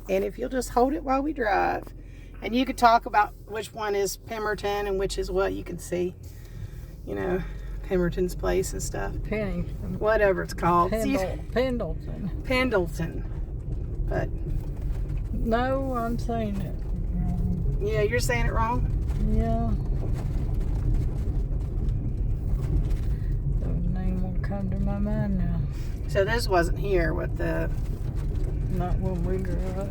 And if you'll just hold it while we drive, and you could talk about which one is Pemberton and which is what, you can see, you know, Pemberton's place and stuff. Pennington. Whatever it's called. Pendleton. Pendleton. But no, I'm saying it wrong. Yeah, you're saying it wrong? Yeah. The name won't come to my mind now. So this wasn't here with the... Not when we grew up.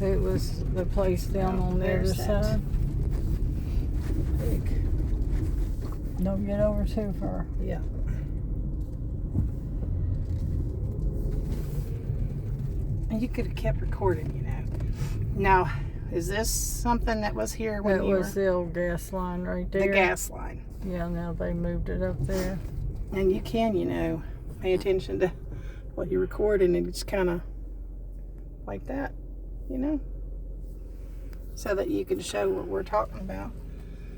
It was the place down on the other side. Big. Don't get over too far. Yeah. And you could have kept recording, you know. Now, is this something that was here when That you was the old gas line right there. The gas line. Yeah, now they moved it up there. And you can, you know, pay attention to what you record, and it's kind of like that, you know, so that you can show what we're talking about.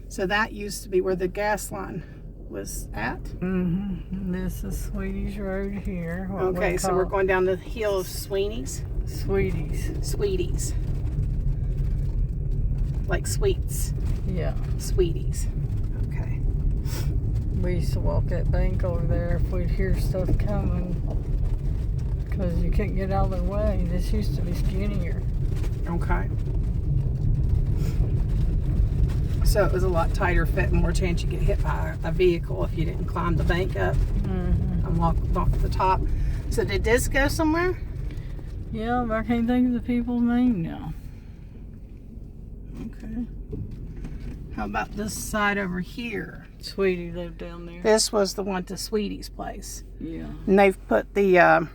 So that used to be where the gas line was at. Mm-hmm. This is Sweeties Road here. Okay, so we're going down the hill of Sweeney's. Sweeties. Like sweets. Yeah. Sweeties. Okay. We used to walk that bank over there if we'd hear stuff coming, because you couldn't get out of their way. This used to be skinnier. Okay. So it was a lot tighter fit, and more chance you get hit by a vehicle if you didn't climb the bank up and walk to the top. So did this go somewhere? Yeah, but I can't think of the people's name now. Okay. How about this side over here? Sweetie lived down there. This was the one to Sweetie's place. Yeah. And they've put the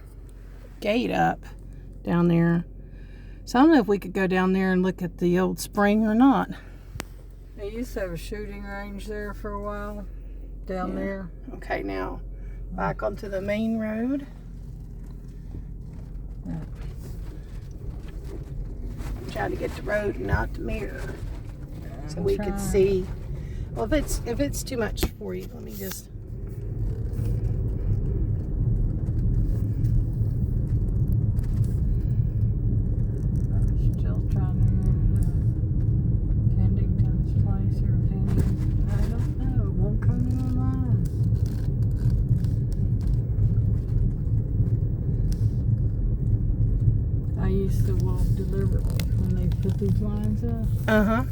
gate up down there. So I don't know if we could go down there and look at the old spring or not. They used to have a shooting range there for a while, down there. Okay, now back onto the main road. Trying to get the road and not the mirror, so we could see. Well, if it's too much for you, let me just. Still trying to remember Pendington's place or Pennington. I don't know. It won't come to my mind. I used to walk deliberately when they put these lines up.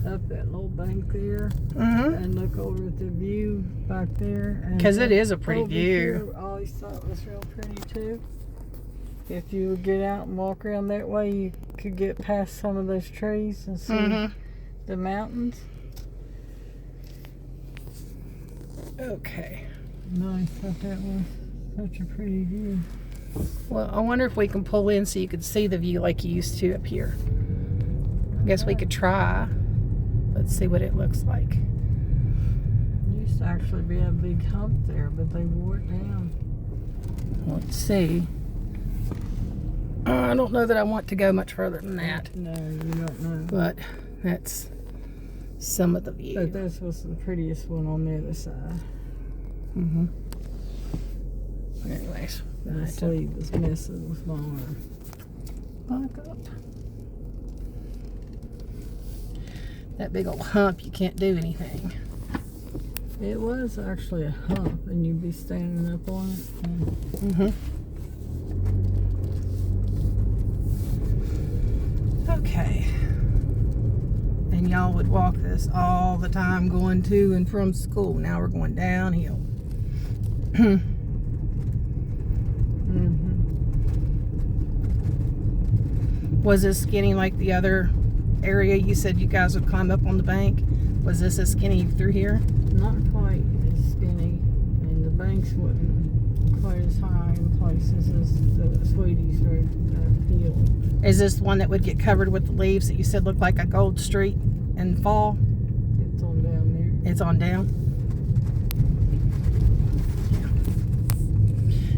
Up that little bank there. And look over at the view back there. Because it is a pretty view. I always thought it was real pretty too. If you would get out and walk around that way, you could get past some of those trees and see the mountains. Okay. Nice. I thought that was such a pretty view. Well, I wonder if we can pull in so you could see the view like you used to up here. I guess we could try. Let's see what it looks like. There used to actually be a big hump there, but they wore it down. Let's see. I don't know that I want to go much further than that. No, you don't know. But that's some of the view. But this was the prettiest one on the other side. Anyways. The sleeve was missing with my arm. Back up. That big old hump, you can't do anything. It was actually a hump, and you'd be standing up on it. Okay. And y'all would walk this all the time going to and from school. Now we're going downhill. Was this skinny like the other area you said you guys would climb up on the bank? Was this as skinny through here? Not quite as skinny, and the banks wasn't quite as high in places as the Sweeties Road hill. Is this one that would get covered with the leaves that you said looked like a gold street in fall? It's on down there. It's on down?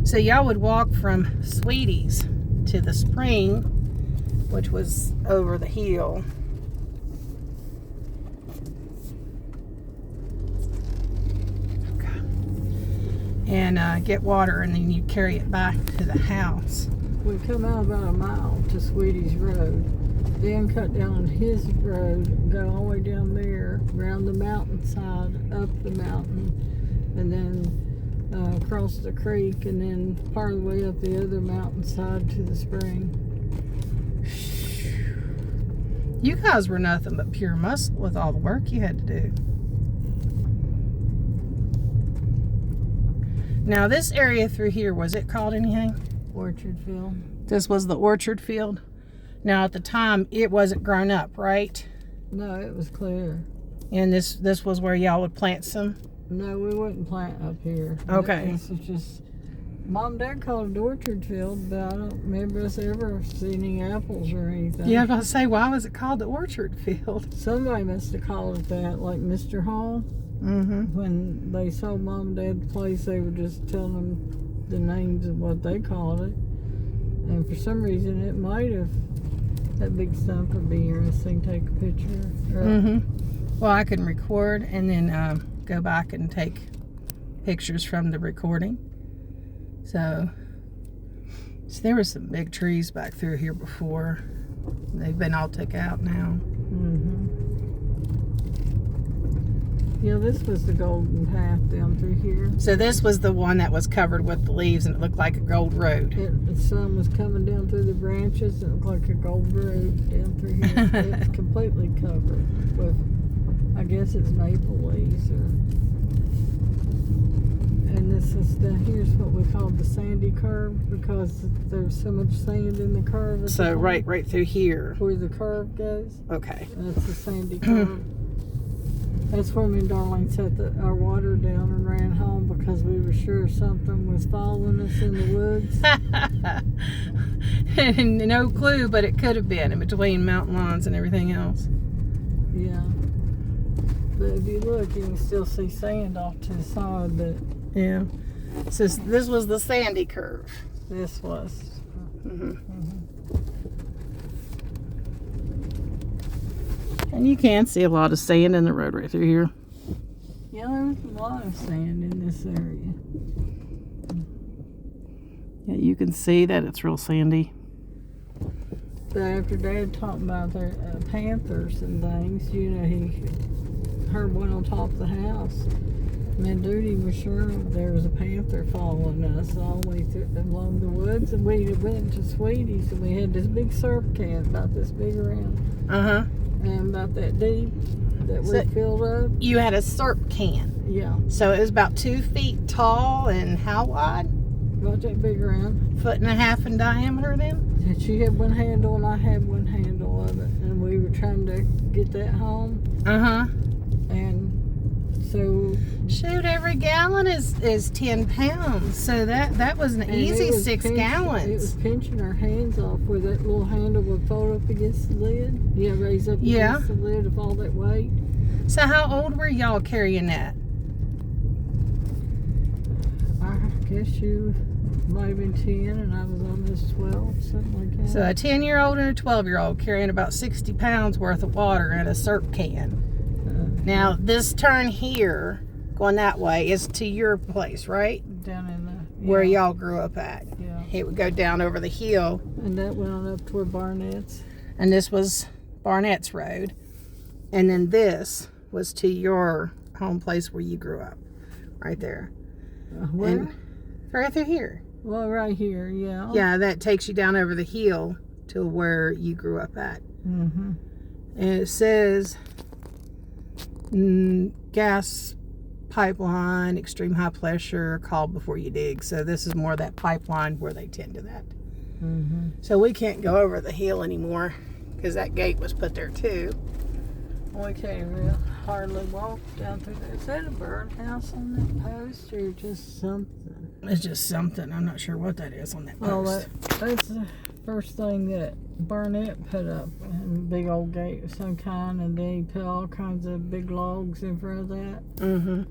Yeah. So y'all would walk from Sweeties to the spring, which was over the hill. Okay. And get water, and then you carry it back to the house. We come out about a mile to Sweeties Road, then cut down his road, go all the way down there, around the mountainside, up the mountain, and then across the creek, and then part of the way up the other mountainside to the spring. You guys were nothing but pure muscle with all the work you had to do. Now, this area through here, was it called anything? Orchard field. This was the orchard field. Now, at the time, it wasn't grown up, right? No, it was clear. And this was where y'all would plant some? No, we wouldn't plant up here. Okay. This is just, Mom and Dad called it orchard field, but I don't remember us ever seeing any apples or anything. Yeah, I was going to say, why was it called the orchard field? Somebody must have called it that, like Mr. Hall. Mm-hmm. When they sold Mom and Dad the place, they were just telling them the names of what they called it. And for some reason, it might have, that big stump would be interesting to take a picture. Mm-hmm. Well, I can record and then go back and take pictures from the recording. So there were some big trees back through here before. They've been all took out now. Mm-hmm. Yeah, this was the golden path down through here. So this was the one that was covered with the leaves and it looked like a gold road. The sun was coming down through the branches and it looked like a gold road down through here. It's completely covered with, I guess it's maple leaves. And this is here's what we call the sandy curve because there's so much sand in the curve. So right through here. Where the curve goes. Okay. That's the sandy curve. That's where me and Darlene set our water down and ran home because we were sure something was following us in the woods. And no clue, but it could have been in between mountain lawns and everything else. Yeah. But if you look, you can still see sand off to the side. But yeah. So this was the sandy curve. This was. Mm-hmm. And you can see a lot of sand in the road right through here. Yeah, there was a lot of sand in this area. Yeah, you can see that it's real sandy. But after Dad talked about their panthers and things, you know, he heard one on top of the house. Me and Duty was sure there was a panther following us all the way through along the woods. And we went to Sweetie's and we had this big syrup can about this big around. Uh-huh. And about that deep that we filled up. You had a syrup can. Yeah. So it was about 2 feet tall and how wide? About that big around. 1.5 feet in diameter then? And she had one handle and I had one handle of it. And we were trying to get that home. Uh-huh. And so... Shoot, every gallon is 10 pounds. So that was an easy 6 gallons. It was pinching our hands off where that little handle would fold up against the lid. Yeah, raise up against the lid of all that weight. So how old were y'all carrying that? I guess you might have been 10 and I was almost 12, something like that. So a 10-year-old and a 12-year-old carrying about 60 pounds worth of water in a syrup can. Now, this turn here, going that way, is to your place, right? Down in the... Where y'all grew up at. Yeah. It would go down over the hill. And that went on up toward Barnett's. And this was Barnett's Road. And then this was to your home place where you grew up. Right there. Where? And right through here. Well, right here, yeah. Yeah, that takes you down over the hill to where you grew up at. Mm-hmm. And it says... gas pipeline, extreme high pressure, call before you dig. So this is more that pipeline where they tend to that. Mm-hmm. So we can't go over the hill anymore because that gate was put there too. We can't hardly walk down through there. Is that a birdhouse on that post or just something? It's just something. I'm not sure what that is on that post. Well, that's the first thing that Barnett put up. A big old gate of some kind, and then he put all kinds of big logs in front of that. Mm-hmm.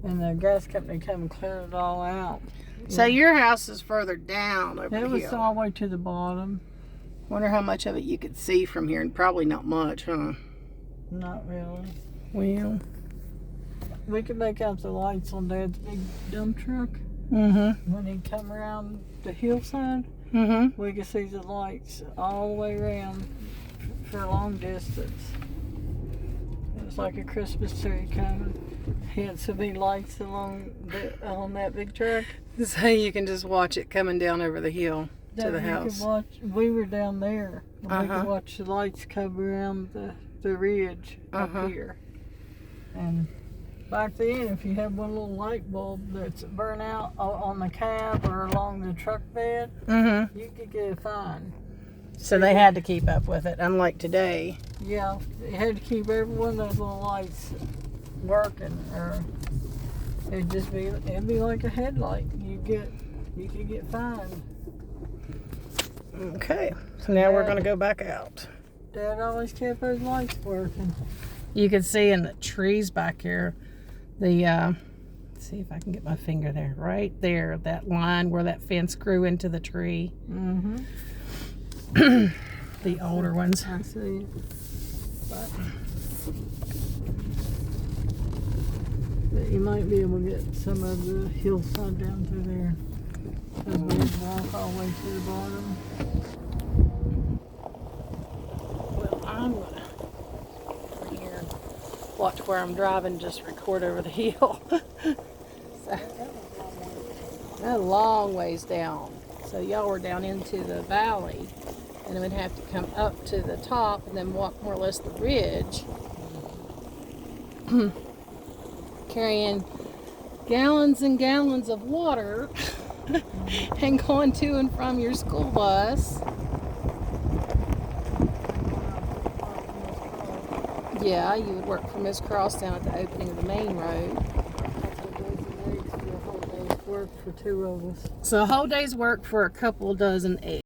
And the gas company come and cleared it all out. So your house is further down over the hill. It was all the way to the bottom. Wonder how much of it you could see from here, and probably not much, huh? Not really. Well, we could make out the lights on Dad's big dump truck. Mm-hmm. When he come around the hillside, Mm-hmm. we could see the lights all the way around for long distance. It was like a Christmas tree coming. He had so many lights on that big truck. So you can just watch it coming down over the hill to the You house. could watch, we were down there. And we Uh-huh. could watch the lights come around the ridge up here. And back then, if you had one little light bulb that's burnt out on the cab or along the truck bed, Mm-hmm. you could get a fine. So they had to keep up with it, unlike today. Yeah, you had to keep every one of those little lights working, or it'd be like a headlight. You could get fined. Okay, so now we're going to go back out. Dad always kept those lights working. You can see in the trees back here, let's see if I can get my finger there, right there, that line where that fence grew into the tree. Mm-hmm. The older ones. I see. But you might be able to get some of the hillside down through there. Because we had to walk all the way to the bottom. Well, I'm going to over here watch where I'm driving, just record over the hill. So, a long ways down. So y'all were down into the valley, and then we'd have to come up to the top and then walk more or less the ridge, carrying gallons and gallons of water and going to and from your school bus. Yeah, you would work for Miss Cross down at the opening of the main road. Work for two of us. So a whole day's work for a couple dozen eggs.